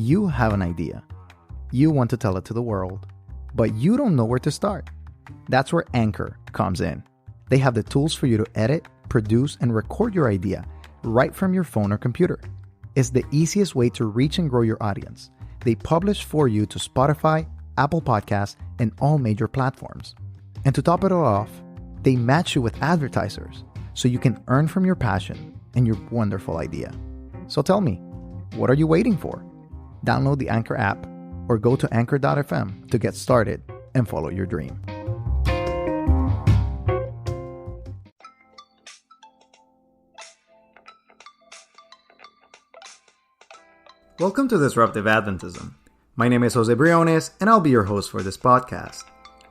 You have an idea. You want to tell it to the world, but you don't know where to start. That's where Anchor comes in. They have the tools for you to edit, produce, and record your idea right from your phone or computer. It's the easiest way to reach and grow your audience. They publish for you to Spotify, Apple Podcasts, and all major platforms. And to top it all off, they match you with advertisers so you can earn from your passion and your wonderful idea. So tell me, what are you waiting for? Download the Anchor app or go to anchor.fm to get started and follow your dream. Welcome to Disruptive Adventism. My name is Jose Briones, and I'll be your host for this podcast.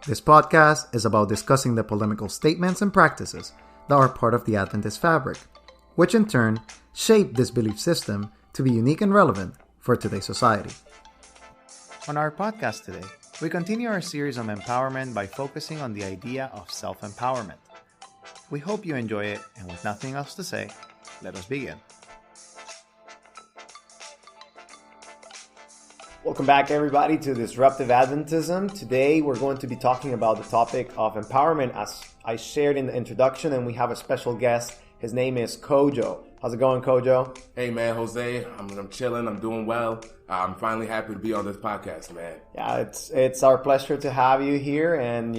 This podcast is about discussing the polemical statements and practices that are part of the Adventist fabric, which in turn shape this belief system to be unique and relevant for today's society. On our podcast today, we continue our series on empowerment by focusing on the idea of self-empowerment. We hope you enjoy it, and with nothing else to say, let us begin. Welcome back, everybody, to Disruptive Adventism. Today, we're going to be talking about the topic of empowerment, as I shared in the introduction, and we have a special guest. His name is Kojo. How's it going, Kojo? Hey, man, Jose. I'm chilling. I'm doing well. I'm finally happy to be on this podcast, man. Yeah, it's our pleasure to have you here. And,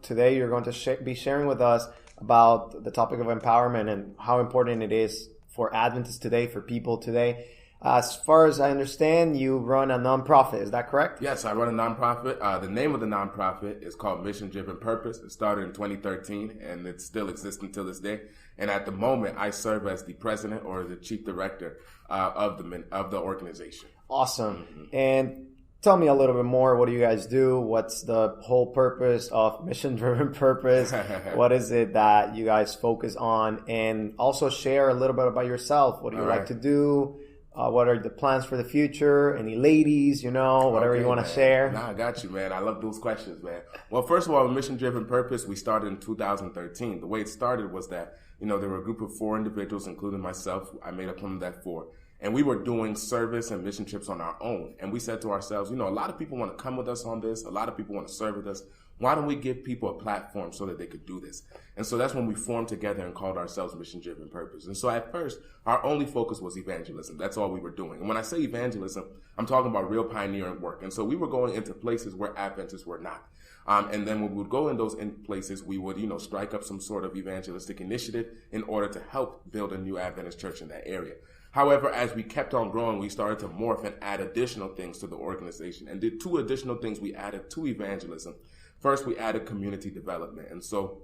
today you're going to be sharing with us about the topic of empowerment and how important it is for Adventists today, for people today. As far as I understand, you run a nonprofit. Is that correct? Yes, I run a nonprofit. The name of the nonprofit is called Mission Driven Purpose. It started in 2013, and it still exists until this day. And at the moment, I serve as the president or the chief director of the organization. Awesome. Mm-hmm. And tell me a little bit more. What do you guys do? What's the whole purpose of Mission Driven Purpose? What is it that you guys focus on? And also share a little bit about yourself. What do you like to do? What are the plans for the future? Any ladies, whatever you want to share? Nah, I got you, man. I love those questions, man. Well, first of all, Mission Driven Purpose, we started in 2013. The way it started was that, there were a group of 4 individuals, including myself. I made up from that 4. And we were doing service and mission trips on our own. And we said to ourselves, a lot of people want to come with us on this. A lot of people want to serve with us. Why don't we give people a platform so that they could do this? And so that's when we formed together and called ourselves Mission Driven Purpose. And so at first, our only focus was evangelism. That's all we were doing. And when I say evangelism, I'm talking about real pioneering work. And so we were going into places where Adventists were not. And then when we would go in those places, we would, strike up some sort of evangelistic initiative in order to help build a new Adventist church in that area. However, as we kept on growing, we started to morph and add additional things to the organization, and did 2 additional things we added to evangelism. First, we added community development. And so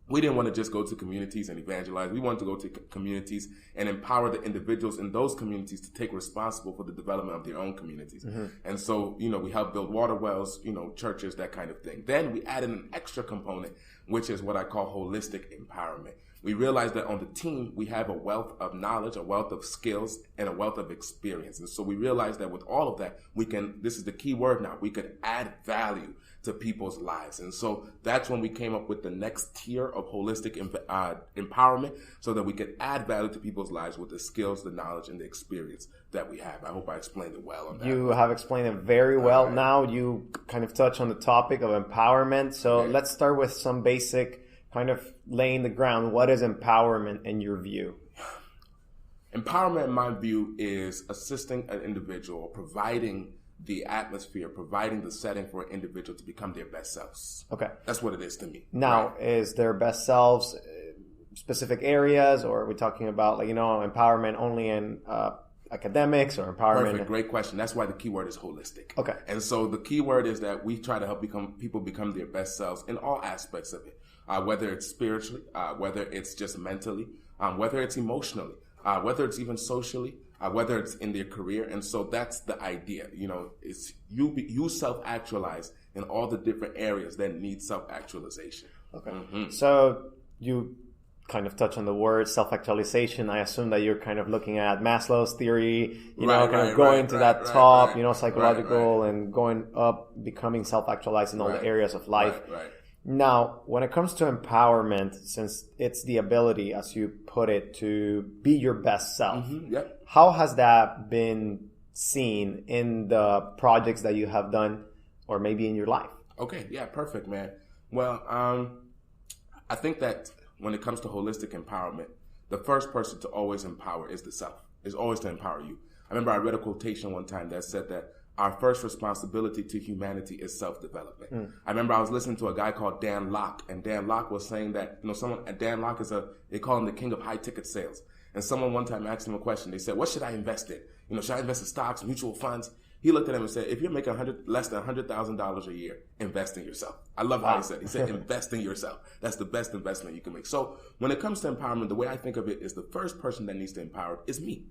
we didn't want to just go to communities and evangelize. We wanted to go to communities and empower the individuals in those communities to take responsible for the development of their own communities. Mm-hmm. And so, we helped build water wells, churches, that kind of thing. Then we added an extra component, which is what I call holistic empowerment. We realized that on the team, we have a wealth of knowledge, a wealth of skills, and a wealth of experience. And so we realized that with all of that, this is the key word now, we could add value to people's lives. And so that's when we came up with the next tier of holistic empowerment, so that we could add value to people's lives with the skills, the knowledge, and the experience that we have. I hope I explained it well on that. You have explained it very well. Right. Now you kind of touch on the topic of empowerment. So let's start with some basic kind of laying the ground. What is empowerment in your view? Empowerment, in my view, is assisting an individual, providing the atmosphere, providing the setting for an individual to become their best selves. Okay. That's what it is to me. Now, is their best selves specific areas, or are we talking about, empowerment only in academics or empowerment? Perfect. Great question. That's why the key word is holistic. Okay. And so the key word is that we try to help people become their best selves in all aspects of it. Whether it's spiritually, whether it's just mentally, whether it's emotionally, whether it's even socially, whether it's in their career. And so that's the idea. It's you self-actualize in all the different areas that need self-actualization. Okay. Mm-hmm. So you kind of touch on the word self-actualization. I assume that you're kind of looking at Maslow's theory, going to that top, psychological and going up, becoming self-actualized in all the areas of life. Right. Now, when it comes to empowerment, since it's the ability, as you put it, to be your best self, how has that been seen in the projects that you have done or maybe in your life? Okay, yeah, perfect, man. Well, I think that when it comes to holistic empowerment, the first person to always empower is the self, is always to empower you. I remember I read a quotation one time that said that our first responsibility to humanity is self-development. I remember I was listening to a guy called Dan Locke, and Dan Locke was saying that, Dan Locke they call him the king of high-ticket sales. And someone one time asked him a question. They said, what should I invest in? Should I invest in stocks, mutual funds? He looked at him and said, if you're making less than $100,000 a year, invest in yourself. I love how he said it. He said, invest in yourself. That's the best investment you can make. So when it comes to empowerment, the way I think of it is the first person that needs to empower is me.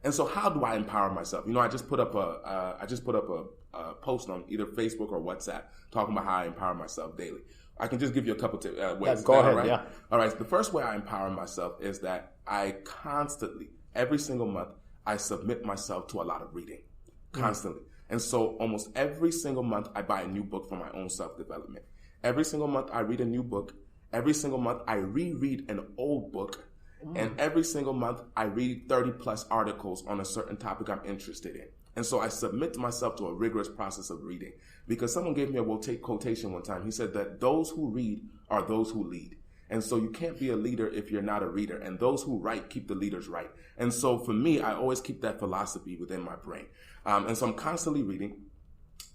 And so how do I empower myself? I just put up a post on either Facebook or WhatsApp talking about how I empower myself daily. I can just give you a couple of ways. Yeah, go ahead, right? yeah. All right. The first way I empower myself is that I constantly, every single month, I submit myself to a lot of reading. Constantly. And so almost every single month, I buy a new book for my own self-development. Every single month, I read a new book. Every single month, I reread an old book. And every single month, I read 30 plus articles on a certain topic I'm interested in. And so I submit myself to a rigorous process of reading, because someone gave me a quotation one time. He said that those who read are those who lead. And so you can't be a leader if you're not a reader. And those who write keep the leaders right. And so for me, I always keep that philosophy within my brain. And so I'm constantly reading.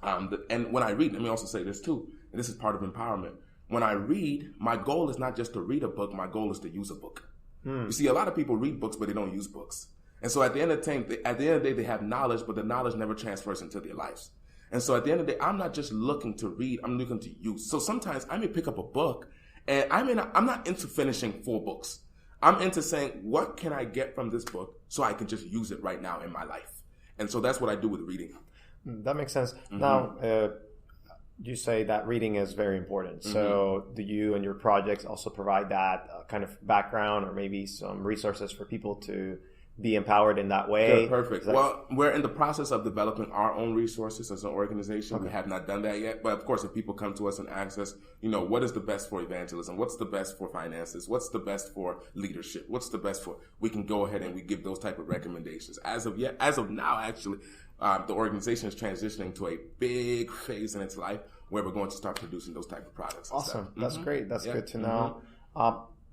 And when I read, let me also say this too, and this is part of empowerment. When I read, my goal is not just to read a book. My goal is to use a book. You see, a lot of people read books, but they don't use books. And so at the end of the day, they have knowledge, but the knowledge never transfers into their lives. And so at the end of the day, I'm not just looking to read, I'm looking to use. So sometimes I may pick up a book, and I'm not into finishing full books. I'm into saying, what can I get from this book so I can just use it right now in my life? And so that's what I do with reading. That makes sense. Now, you say that reading is very important. So do you and your projects also provide that kind of background or maybe some resources for people to be empowered in that way? Yeah, perfect. Well, we're in the process of developing our own resources as an organization. Okay. We have not done that yet. But of course, if people come to us and ask us, what is the best for evangelism? What's the best for finances? What's the best for leadership? What's the best for, we can go ahead and we give those type of recommendations. As of now, actually, the organization is transitioning to a big phase in its life where we're going to start producing those type of products. Awesome. That's great. That's good to know.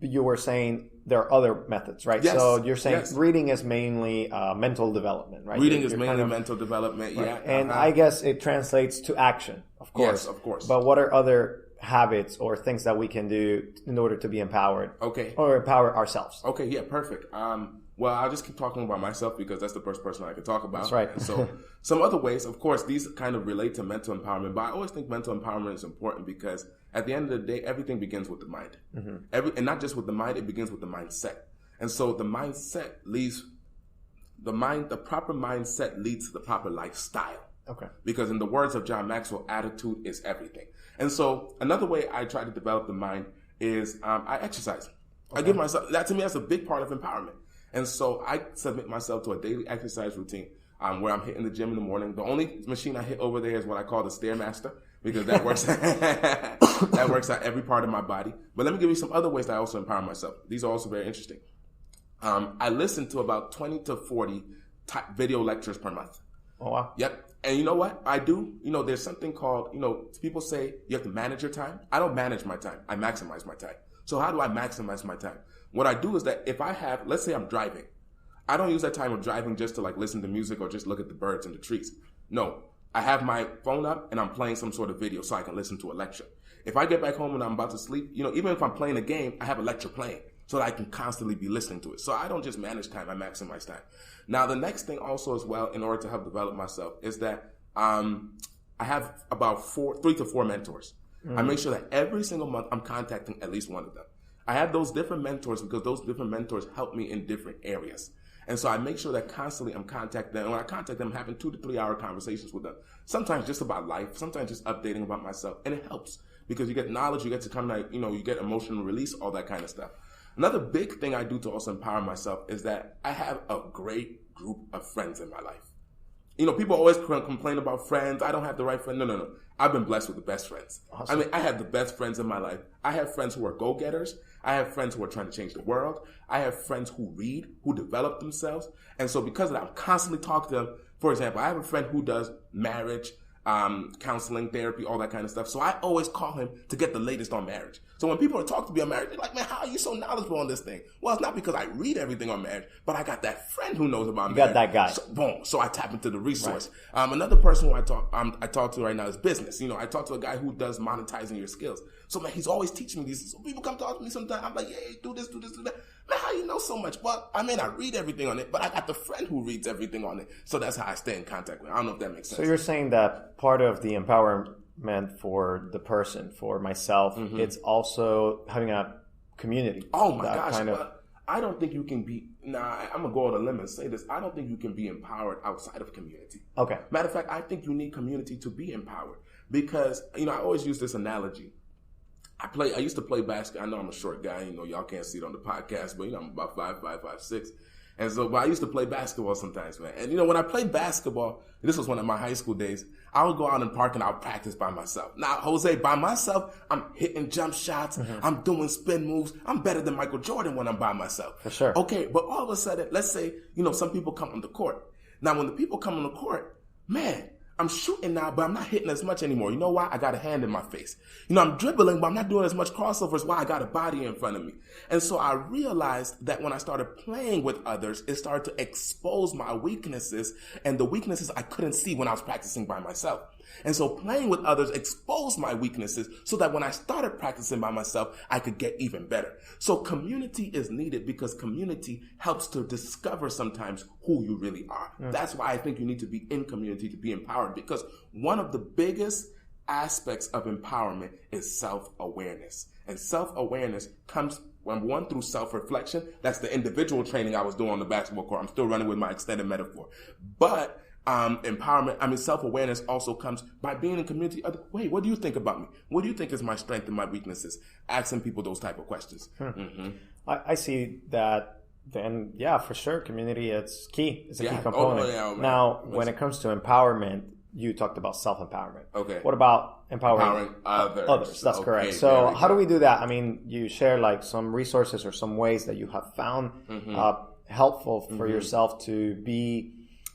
You were saying there are other methods, right? Yes. So you're saying reading is mainly mental development, right? Reading is mainly mental development, right? Yeah. And I guess it translates to action, of course. Yes, of course. But what are other habits or things that we can do in order to be empowered? Okay. Or empower ourselves? Okay, yeah, perfect. Well, I'll just keep talking about myself because that's the first person I can talk about. That's right. And so some other ways, of course, these kind of relate to mental empowerment, but I always think mental empowerment is important because at the end of the day, everything begins with the mind. And not just with the mind, it begins with the mindset. And so the mindset the proper mindset leads to the proper lifestyle. Okay. Because in the words of John Maxwell, attitude is everything. And so another way I try to develop the mind is I exercise. Okay. I give myself, to me, that's a big part of empowerment. And so I submit myself to a daily exercise routine where I'm hitting the gym in the morning. The only machine I hit over there is what I call the Stairmaster because that works that works out every part of my body. But let me give you some other ways that I also empower myself. These are also very interesting. I listen to about 20 to 40 video lectures per month. Oh, wow. Yep. And you know what I do? There's something called, people say you have to manage your time. I don't manage my time. I maximize my time. So how do I maximize my time? What I do is that if I have, let's say I'm driving, I don't use that time of driving just to listen to music or just look at the birds and the trees. No, I have my phone up and I'm playing some sort of video so I can listen to a lecture. If I get back home and I'm about to sleep, even if I'm playing a game, I have a lecture playing so that I can constantly be listening to it. So I don't just manage time, I maximize time. Now, the next thing also as well, in order to help develop myself, is that I have about 3 to 4 mentors. I make sure that every single month I'm contacting at least one of them. I have those different mentors because those different mentors help me in different areas. And so I make sure that constantly I'm contacting them. And when I contact them, I'm having 2 to 3 hour conversations with them. Sometimes just about life, sometimes just updating about myself. And it helps because you get knowledge, you get to come, you get emotional release, all that kind of stuff. Another big thing I do to also empower myself is that I have a great group of friends in my life. People always complain about friends. I don't have the right friend. No. I've been blessed with the best friends. Awesome. I mean, I have the best friends in my life. I have friends who are go-getters. I have friends who are trying to change the world. I have friends who read, who develop themselves. And so because of that, I'm constantly talking to them. For example, I have a friend who does marriage, counseling, therapy, all that kind of stuff. So I always call him to get the latest on marriage. So when people are talking to me on marriage, they're like, man, how are you so knowledgeable on this thing? Well, it's not because I read everything on marriage, but I got that friend who knows about marriage. You got that guy. So, boom. So I tap into the resource. Right. Another person who I talk to right now is business. I talk to a guy who does monetizing your skills. So man, he's always teaching me these. So people come talk to me sometimes. I'm like, hey, do this, do that. Man, how you know so much? Well, I may not read everything on it, but I got the friend who reads everything on it. So that's how I stay in contact with him. I don't know if that makes sense. So you're saying that part of the empowerment for the person, for myself, it's also having a community. Oh my gosh. I don't think you can be, I'm going to go on a limb and say this. I don't think you can be empowered outside of community. Okay. Matter of fact, I think you need community to be empowered because, I always use this analogy. I used to play basketball. I know I'm a short guy. Y'all can't see it on the podcast, but I'm about 5'5", 5'6". And so, but I used to play basketball sometimes, man. And when I played basketball, this was one of my high school days, I would go out in the park and I would practice by myself. Now, Jose, by myself, I'm hitting jump shots. I'm doing spin moves. I'm better than Michael Jordan when I'm by myself. For sure. Okay, but all of a sudden, let's say, some people come on the court. Now, when the people come on the court, man, I'm shooting now, but I'm not hitting as much anymore. You know why? I got a hand in my face. I'm dribbling, but I'm not doing as much crossovers. Why? I got a body in front of me. And so I realized that when I started playing with others, it started to expose my weaknesses and the weaknesses I couldn't see when I was practicing by myself. And so playing with others exposed my weaknesses so that when I started practicing by myself, I could get even better. So community is needed because community helps to discover sometimes who you really are. That's why I think you need to be in community to be empowered, because one of the biggest aspects of empowerment is self-awareness. And self-awareness comes, number one, through self-reflection. That's the individual training I was doing on the basketball court. I'm still running with my extended metaphor. But self-awareness also comes by being in community. Wait, what do you think about me? What do you think is my strength and my weaknesses? Asking people those type of questions. I see that. Then, yeah, for sure, community, it's key. It's a key component. Now, when it comes to empowerment, you talked about self-empowerment. Okay. What about empowering others? That's correct. So how do we do that? I mean, you share like some resources or some ways that you have found helpful for yourself to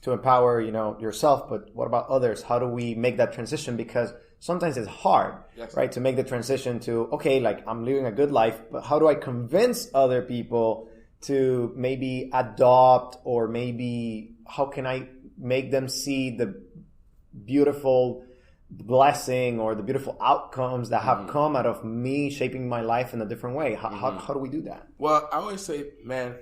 empower, yourself, but what about others? How do we make that transition? Because sometimes it's hard, right? To make the transition to, okay, like I'm living a good life, but how do I convince other people to maybe adopt, or maybe how can I make them see the beautiful blessing or the beautiful outcomes that have come out of me shaping my life in a different way? How do we do that? Well, I always say, man,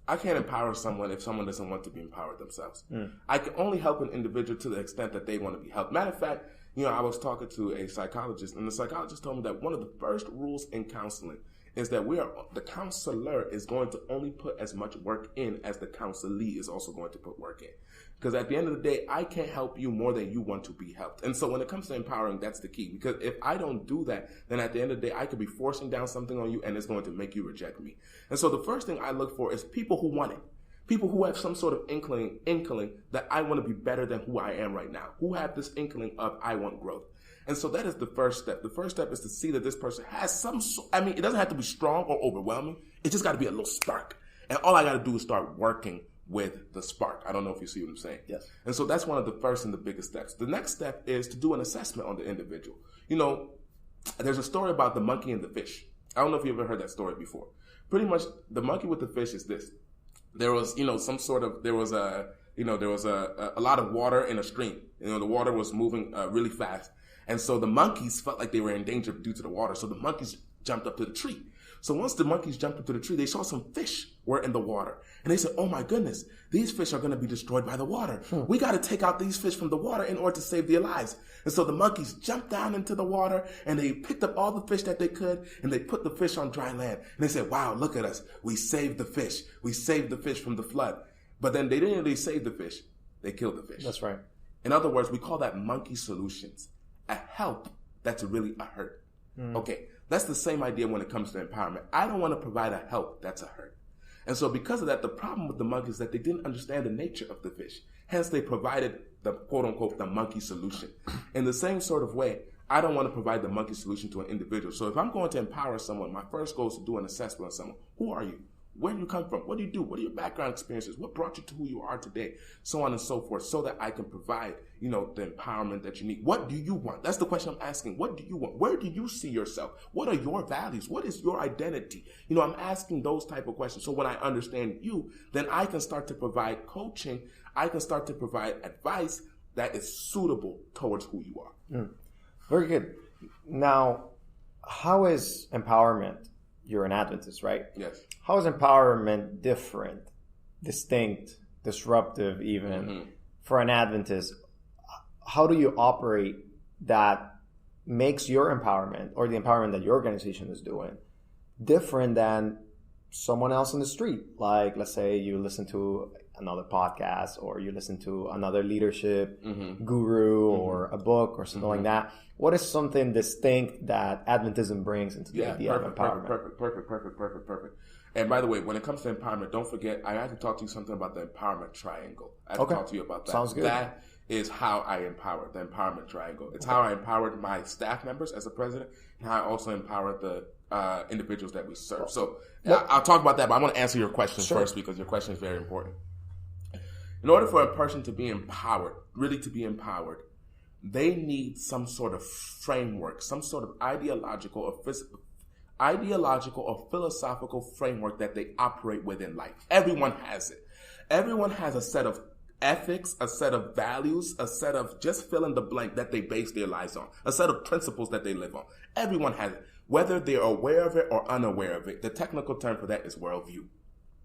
I can't empower someone if someone doesn't want to be empowered themselves. I can only help an individual to the extent that they want to be helped. Matter of fact, I was talking to a psychologist, and the psychologist told me that one of the first rules in counseling is that the counselor is going to only put as much work in as the counselee is also going to put work in. Because at the end of the day, I can't help you more than you want to be helped. And so when it comes to empowering, that's the key. Because if I don't do that, then at the end of the day, I could be forcing down something on you and it's going to make you reject me. And so the first thing I look for is people who want it. People who have some sort of inkling that I want to be better than who I am right now. Who have this inkling of I want growth. And so that is the first step. The first step is to see that this person has it doesn't have to be strong or overwhelming. It just got to be a little spark. And all I got to do is start working with the spark. I don't know if you see what I'm saying. Yes. And so that's one of the first and the biggest steps. The next step is to do an assessment on the individual. There's a story about the monkey and the fish. I don't know if you ever heard that story before. Pretty much the monkey with the fish is this. There was, a lot of water in a stream. The water was moving really fast. And so the monkeys felt like they were in danger due to the water. So the monkeys jumped up to the tree. So once the monkeys jumped up to the tree, they saw some fish were in the water. And they said, oh my goodness, these fish are going to be destroyed by the water. We got to take out these fish from the water in order to save their lives. And so the monkeys jumped down into the water and they picked up all the fish that they could and they put the fish on dry land. And they said, wow, look at us. We saved the fish. We saved the fish from the flood. But then they didn't really save the fish. They killed the fish. That's right. In other words, we call that monkey solutions. A help that's really a hurt. Okay, that's the same idea when it comes to empowerment. I don't want to provide a help that's a hurt. And so because of that, the problem with the monkey is that they didn't understand the nature of the fish. Hence, they provided the quote unquote the monkey solution. In the same sort of way, I don't want to provide the monkey solution to an individual. So if I'm going to empower someone, my first goal is to do an assessment on someone. Who are you? Where do you come from? What do you do? What are your background experiences? What brought you to who you are today? So on and so forth, so that I can provide, the empowerment that you need. What do you want? That's the question I'm asking. What do you want? Where do you see yourself? What are your values? What is your identity? I'm asking those type of questions. So when I understand you, then I can start to provide coaching. I can start to provide advice that is suitable towards who you are. Very good. Now, how is empowerment? You're an Adventist, right? Yes. How is empowerment different, distinct, disruptive even for an Adventist? How do you operate that makes your empowerment or the empowerment that your organization is doing different than someone else in the street? Like, let's say you listen to another podcast or you listen to another leadership guru or a book or something like that. What is something distinct that Adventism brings into the idea of empowerment? Perfect. And by the way, when it comes to empowerment, don't forget, I have to talk to you something about the empowerment triangle. I have to talk to you about that. Sounds good. That is how I empower, the empowerment triangle. It's how I empowered my staff members as a president and how I also empowered the individuals that we serve. So I'll talk about that, but I want to answer your question first because your question is very important. In order for a person to be empowered, really to be empowered, they need some sort of framework, some sort of ideological or philosophical framework that they operate within life. Everyone has it. Everyone has a set of ethics, a set of values, a set of just fill in the blank that they base their lives on, a set of principles that they live on. Everyone has it, whether they're aware of it or unaware of it. The technical term for that is worldview.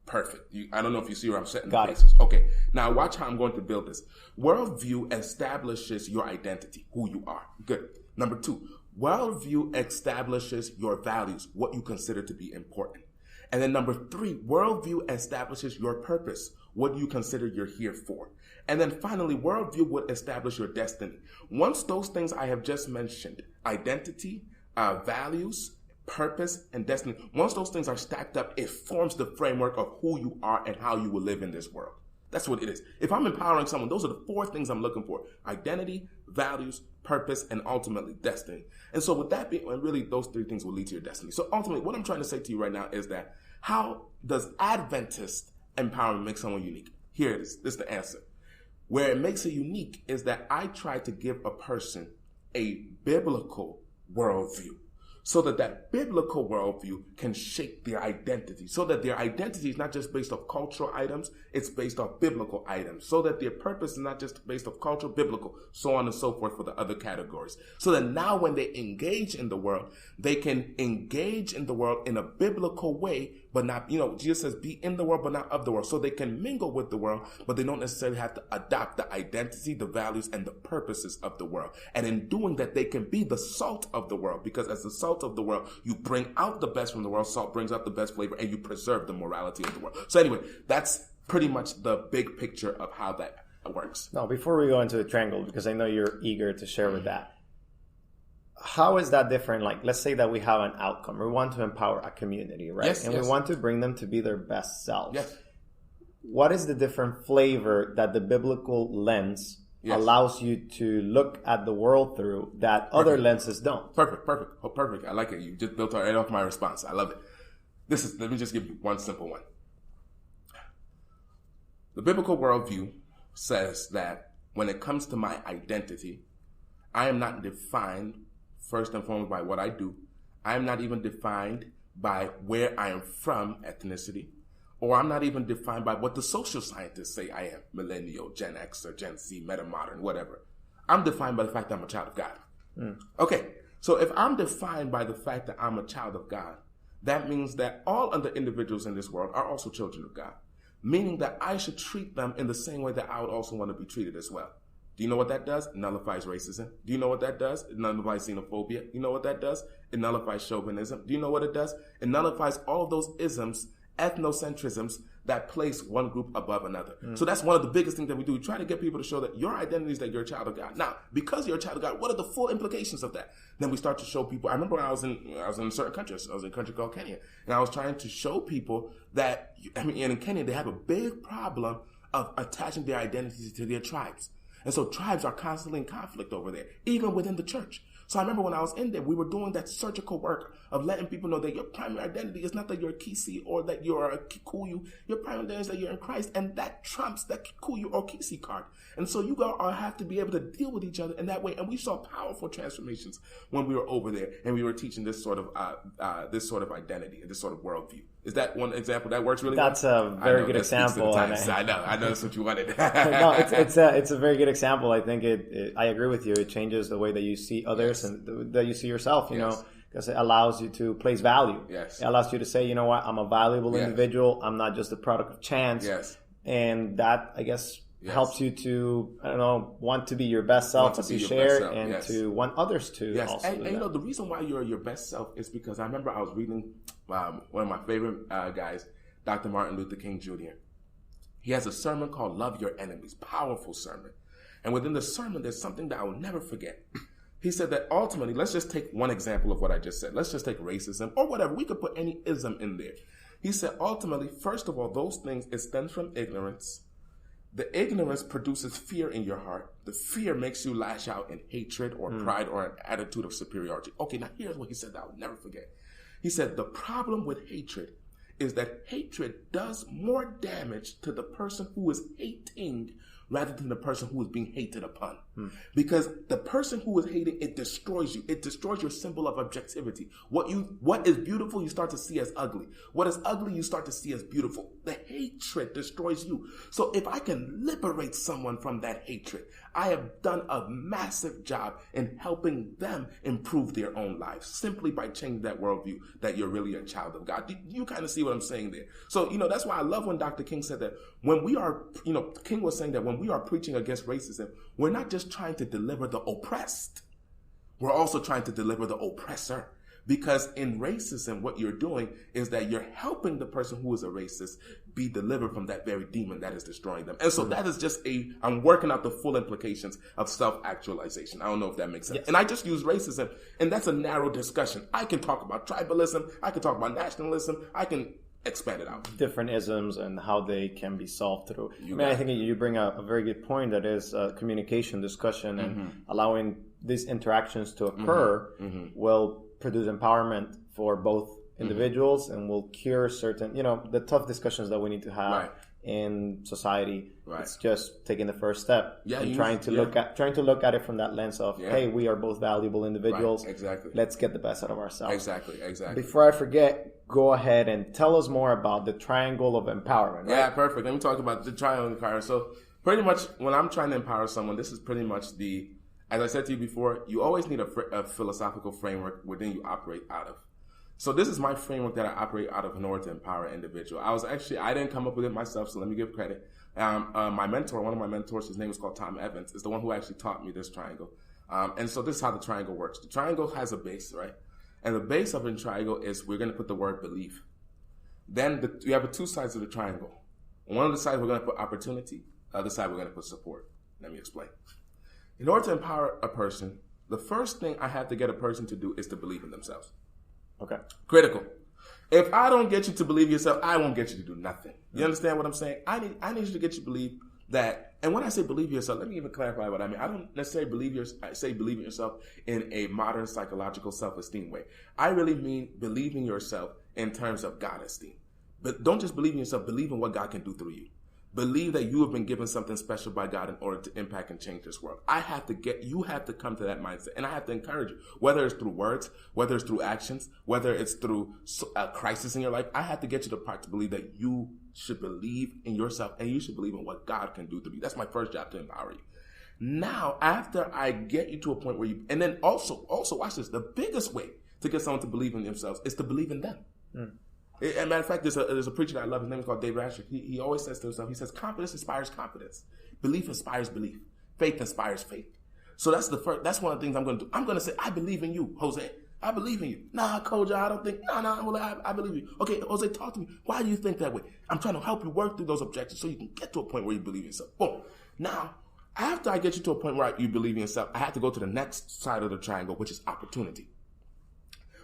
Perfect. I don't know if you see where I'm setting the bases. Okay. Now watch how I'm going to build this. Worldview establishes your identity, who you are. Good. Number 2, worldview establishes your values, what you consider to be important. And then number 3, worldview establishes your purpose, what you consider you're here for. And then finally, worldview would establish your destiny. Once those things I have just mentioned, identity, values, purpose, and destiny, once those things are stacked up, it forms the framework of who you are and how you will live in this world. That's what it is. If I'm empowering someone, those are the 4 things I'm looking for: identity, values, purpose, and ultimately destiny. And so with that being, and really those 3 things will lead to your destiny. So ultimately, what I'm trying to say to you right now is that how does Adventist empowerment make someone unique? Here it is. This is the answer. Where it makes it unique is that I try to give a person a biblical worldview, so that that biblical worldview can shape their identity, so that their identity is not just based off cultural items, it's based off biblical items, so that their purpose is not just based off cultural, biblical, so on and so forth for the other categories. So that now when they engage in the world, they can engage in the world in a biblical way, but not, Jesus says, be in the world, but not of the world. So they can mingle with the world, but they don't necessarily have to adopt the identity, the values, and the purposes of the world. And in doing that, they can be the salt of the world, because as the salt of the world, you bring out the best from the world. Salt brings out the best flavor, and you preserve the morality of the world. So anyway, that's pretty much the big picture of how that works. Now, before we go into the triangle, because I know you're eager to share with that, how is that different? Like, let's say that we have an outcome. We want to empower a community, right? Yes, we want to bring them to be their best selves. Yes. What is the different flavor that the biblical lens allows you to look at the world through that other lenses don't? Perfect. I like it. You just built right off my response. I love it. Let me just give you one simple one. The biblical worldview says that when it comes to my identity, I am not defined first and foremost by what I do. I am not even defined by where I am from, ethnicity, or I'm not even defined by what the social scientists say I am, millennial, Gen X, or Gen Z, meta-modern, whatever. I'm defined by the fact that I'm a child of God. Okay, so if I'm defined by the fact that I'm a child of God, that means that all other individuals in this world are also children of God, meaning that I should treat them in the same way that I would also want to be treated as well. Do you know what that does? It nullifies racism. Do you know what that does? It nullifies xenophobia. You know what that does? It nullifies chauvinism. Do you know what it does? It nullifies all of those isms ethnocentrisms that place one group above another. So that's one of the biggest things that we do. We try to get people to show that your identity is that you're a child of God. Now, because you're a child of God, what are the full implications of that? Then we start to show people. I remember when I was in certain countries. I was in a country called Kenya, and I was trying to show people that, in Kenya, they have a big problem of attaching their identities to their tribes. And so tribes are constantly in conflict over there, even within the church. So I remember when I was in there, we were doing that surgical work of letting people know that your primary identity is not that you're a Kisi or that you're a Kikuyu. Your primary identity is that you're in Christ, and that trumps that Kikuyu or Kisi card. And so you all have to be able to deal with each other in that way. And we saw powerful transformations when we were over there, and we were teaching this sort of identity, this sort of worldview. Is that one example that works really well? That's a very good example. I know that's what you wanted. No, it's a very good example. I think I agree with you. It changes the way that you see others and that you see yourself, you know, because it allows you to place value. Yes. It allows you to say, you know what, I'm a valuable individual. I'm not just a product of chance. Yes. And that, I guess, helps you to, want to be your best self, as you shared, and to want others to also do that. And the reason why you're your best self is because I remember I was reading one of my favorite guys, Dr. Martin Luther King Jr. He has a sermon called Love Your Enemies, powerful sermon. And within the sermon, there's something that I will never forget. He said that ultimately, let's just take one example of what I just said. Let's just take racism or whatever. We could put any ism in there. He said, ultimately, first of all, those things, it stems from ignorance. The ignorance produces fear in your heart. The fear makes you lash out in hatred or pride or an attitude of superiority. Okay, now here's what he said that I will never forget. He said, the problem with hatred is that hatred does more damage to the person who is hating rather than the person who is being hated upon. Because the person who is hating, it destroys you. It destroys your symbol of objectivity. What is beautiful, you start to see as ugly. What is ugly, you start to see as beautiful. The hatred destroys you. So if I can liberate someone from that hatred, I have done a massive job in helping them improve their own lives simply by changing that worldview that you're really a child of God. You kind of see what I'm saying there. So, that's why I love when Dr. King said that when we are, King was saying that when we are preaching against racism, we're not just trying to deliver the oppressed. We're also trying to deliver the oppressor. Because in racism, what you're doing is that you're helping the person who is a racist be delivered from that very demon that is destroying them. And so that is just I'm working out the full implications of self-actualization. I don't know if that makes sense. Yes. And I just use racism, and that's a narrow discussion. I can talk about tribalism. I can talk about nationalism. I can expand it out. Different isms and how they can be solved through. I think you bring a very good point, that is communication, discussion, and allowing these interactions to occur will produce empowerment for both individuals and will cure certain, the tough discussions that we need to have in society. It's just taking the first step and trying to look at it from that lens of, hey, we are both valuable individuals. Exactly. Let's get the best out of ourselves. Exactly. Before I forget, go ahead and tell us more about the triangle of empowerment. Yeah, perfect. Let me talk about the triangle of empowerment. So pretty much when I'm trying to empower someone, this is pretty much as I said to you before, you always need a philosophical framework within you operate out of. So this is my framework that I operate out of in order to empower an individual. I didn't come up with it myself, so let me give credit. My mentor, one of my mentors, his name is called Tom Evans, is the one who actually taught me this triangle. And so this is how the triangle works. The triangle has a base, right? And the base of a triangle is we're going to put the word belief. Then we have two sides of the triangle. On one of the sides, we're going to put opportunity. The other side, we're going to put support. Let me explain. In order to empower a person, the first thing I have to get a person to do is to believe in themselves. Okay. Critical. If I don't get you to believe yourself, I won't get you to do nothing. You understand what I'm saying? I need you to get you to believe that. And when I say believe yourself, let me even clarify what I mean. I don't necessarily believe in yourself in a modern psychological self-esteem way. I really mean believe in yourself in terms of God esteem. But don't just believe in yourself, believe in what God can do through you. Believe that you have been given something special by God in order to impact and change this world. You have to come to that mindset, and I have to encourage you, whether it's through words, whether it's through actions, whether it's through a crisis in your life. I have to get you to the part to believe that you should believe in yourself and you should believe in what God can do through you. That's my first job, to empower you. Now, after I get you to a point where and then also watch this, the biggest way to get someone to believe in themselves is to believe in them. As a matter of fact, there's a preacher that I love. His name is called David Asher. He always says to himself, he says, confidence inspires confidence. Belief inspires belief. Faith inspires faith. So that's one of the things I'm going to do. I'm going to say, I believe in you, Jose. I believe in you. Nah, Kojo, I don't think. Well, I believe you. Okay, Jose, talk to me. Why do you think that way? I'm trying to help you work through those objections so you can get to a point where you believe in yourself. Boom. Now, after I get you to a point where you believe in yourself, I have to go to the next side of the triangle, which is opportunity.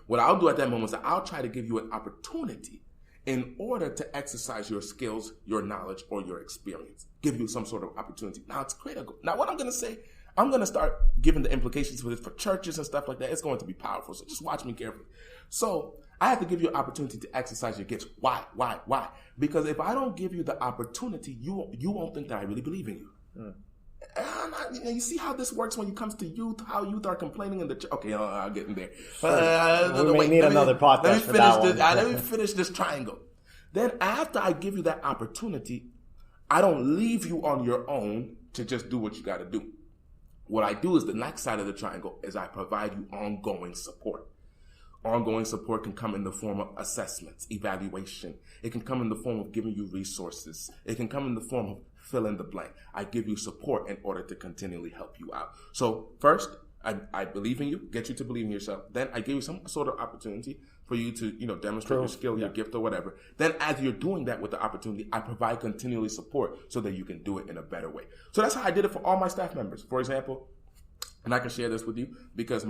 What I'll do at that moment is that I'll try to give you an opportunity in order to exercise your skills, your knowledge, or your experience. Give you some sort of opportunity. Now, it's critical. Now, what I'm going to say, I'm going to start giving the implications for this for churches and stuff like that. It's going to be powerful. So just watch me carefully. So I have to give you an opportunity to exercise your gifts. Why? Because if I don't give you the opportunity, you won't think that I really believe in you. You see how this works when it comes to youth, how youth are complaining in the church. Okay, I'll get in there. We may need another podcast for that one. Let me finish this triangle. Then after I give you that opportunity, I don't leave you on your own to just do what you got to do. What I do is the next side of the triangle is I provide you ongoing support. Ongoing support can come in the form of assessments, evaluation. It can come in the form of giving you resources. It can come in the form of fill in the blank. I give you support in order to continually help you out. So first, I believe in you, get you to believe in yourself. Then I give you some sort of opportunity for you to, demonstrate your skill, your gift or whatever. Then as you're doing that with the opportunity, I provide continually support so that you can do it in a better way. So that's how I did it for all my staff members. For example, and I can share this with you because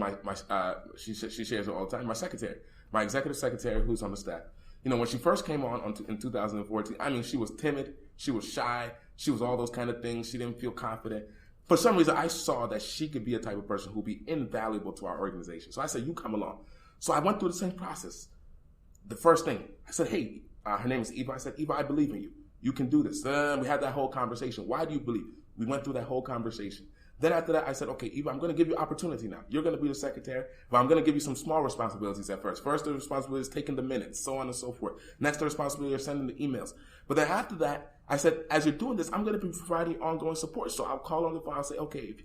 she shares it all the time. My secretary, my executive secretary who's on the staff. When she first came on in 2014, she was timid, she was shy, she was all those kind of things. She didn't feel confident. For some reason, I saw that she could be a type of person who would be invaluable to our organization. So I said, you come along. So I went through the same process. The first thing, I said, hey, her name is Eva. I said, Eva, I believe in you. You can do this. We had that whole conversation. Why do you believe? We went through that whole conversation. Then after that, I said, okay, Eva, I'm going to give you opportunity now. You're going to be the secretary, but I'm going to give you some small responsibilities at first. First, the responsibility is taking the minutes, so on and so forth. Next, the responsibility is sending the emails. But then after that, I said, as you're doing this, I'm going to be providing ongoing support. So I'll call on the phone. I'll say, okay,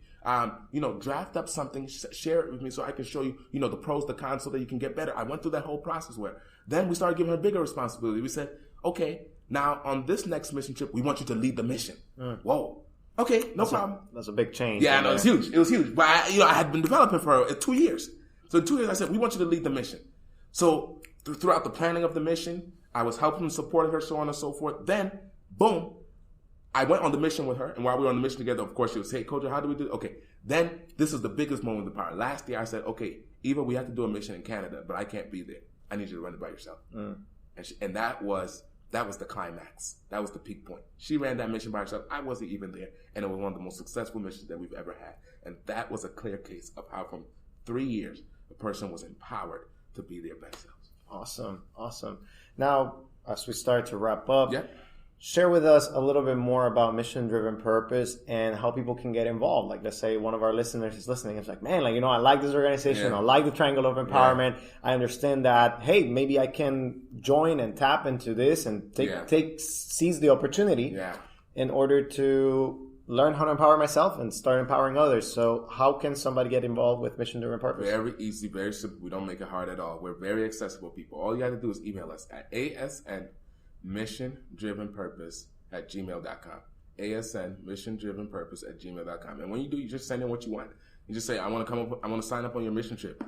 draft up something, share it with me so I can show you, the pros, the cons, so that you can get better. I went through that whole process where then we started giving her bigger responsibility. We said, okay, now on this next mission trip, we want you to lead the mission. Whoa. Okay, no problem. That's a big change. Yeah, no, it's huge. It was huge. But I had been developing for her 2 years. So in 2 years, I said, we want you to lead the mission. So throughout the planning of the mission, I was helping and supporting her, so on and so forth. Then, boom, I went on the mission with her. And while we were on the mission together, of course, she was, hey, Kojo, how do we do it? Okay. Then, this is the biggest moment of the power. Last year, I said, okay, Eva, we have to do a mission in Canada, but I can't be there. I need you to run it by yourself. And that was the climax. That was the peak point. She ran that mission by herself. I wasn't even there. And it was one of the most successful missions that we've ever had. And that was a clear case of how from 3 years, a person was empowered to be their best selves. Awesome. Now, as we start to wrap up, share with us a little bit more about mission-driven purpose and how people can get involved. Like, let's say one of our listeners is listening. It's like, man, I like this organization. I like the Triangle of Empowerment. I understand that, hey, maybe I can join and tap into this and seize the opportunity in order to learn how to empower myself and start empowering others. So how can somebody get involved with mission-driven purpose? Very easy, very simple. We don't make it hard at all. We're very accessible people. All you got to do is email us at mission-driven-purpose@gmail.com. mission-driven-purpose@gmail.com. And when you do, you just send in what you want. You just say, I want to sign up on your mission trip.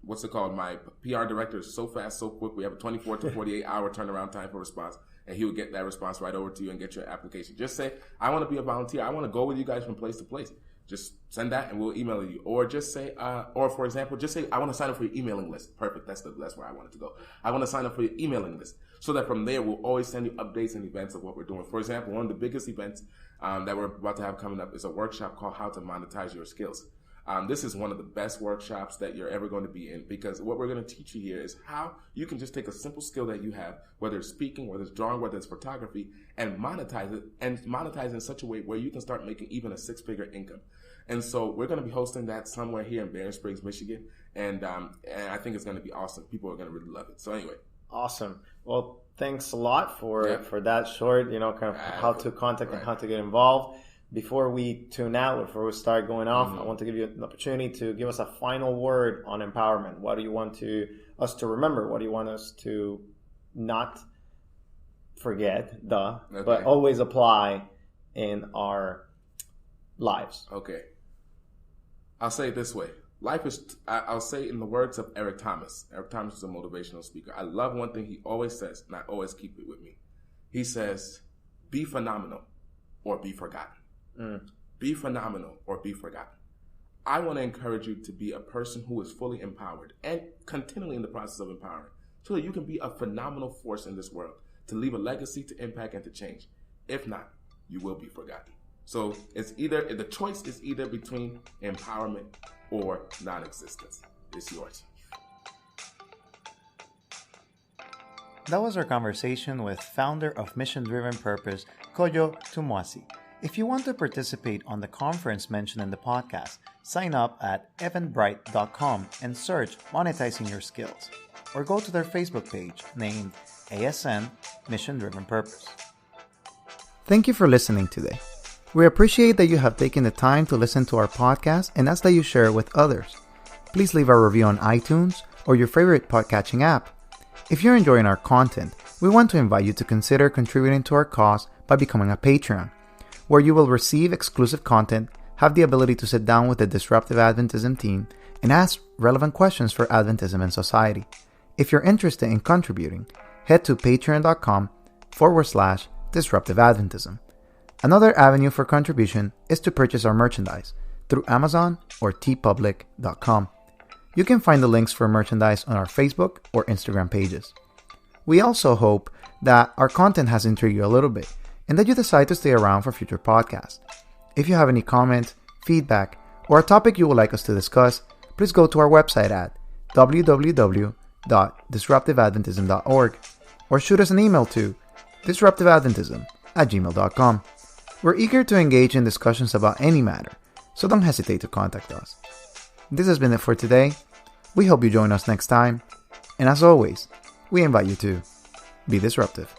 What's it called? My PR director is so fast, so quick. We have a 24 to 48 hour turnaround time for response. And he will get that response right over to you and get your application. Just say, I want to be a volunteer. I want to go with you guys from place to place. Just send that and we'll email you. Or just say, or for example, just say, I want to sign up for your emailing list. Perfect. That's where I wanted to go. I want to sign up for your emailing list. So that from there, we'll always send you updates and events of what we're doing. For example, one of the biggest events that we're about to have coming up is a workshop called How to Monetize Your Skills. This is one of the best workshops that you're ever going to be in, because what we're going to teach you here is how you can just take a simple skill that you have, whether it's speaking, whether it's drawing, whether it's photography, and monetize it in such a way where you can start making even a 6-figure income. And so we're going to be hosting that somewhere here in Barron Springs, Michigan. And I think it's going to be awesome. People are going to really love it. So anyway. Awesome. Well, thanks a lot for that short, kind of how to contact and how to get involved. Before we tune out, before we start going off, I want to give you an opportunity to give us a final word on empowerment. What do you want us to remember? What do you want us to not forget, but always apply in our lives? Okay. I'll say it this way. life is, I'll say in the words of Eric Thomas. Eric Thomas is a motivational speaker. I love one thing he always says, and I always keep it with me. He says, be phenomenal or be forgotten. Be phenomenal or be forgotten. I want to encourage you to be a person who is fully empowered and continually in the process of empowering so that you can be a phenomenal force in this world, to leave a legacy, to impact, and to change. If not, you will be forgotten. So the choice is either between empowerment or non-existence. It's yours. That was our conversation with founder of Mission Driven Purpose, Kojo Twumasi. If you want to participate on the conference mentioned in the podcast, sign up at eventbrite.com and search Monetizing Your Skills, or go to their Facebook page named ASN Mission Driven Purpose. Thank you for listening today. We appreciate that you have taken the time to listen to our podcast and ask that you share it with others. Please leave a review on iTunes or your favorite podcatching app. If you're enjoying our content, we want to invite you to consider contributing to our cause by becoming a Patreon, where you will receive exclusive content, have the ability to sit down with the Disruptive Adventism team, and ask relevant questions for Adventism and society. If you're interested in contributing, head to patreon.com/Disruptive Adventism. Another avenue for contribution is to purchase our merchandise through Amazon or tpublic.com. You can find the links for merchandise on our Facebook or Instagram pages. We also hope that our content has intrigued you a little bit and that you decide to stay around for future podcasts. If you have any comments, feedback, or a topic you would like us to discuss, please go to our website at www.disruptiveadventism.org or shoot us an email to disruptiveadventism@gmail.com. We're eager to engage in discussions about any matter, so don't hesitate to contact us. This has been it for today. We hope you join us next time. And as always, we invite you to be disruptive.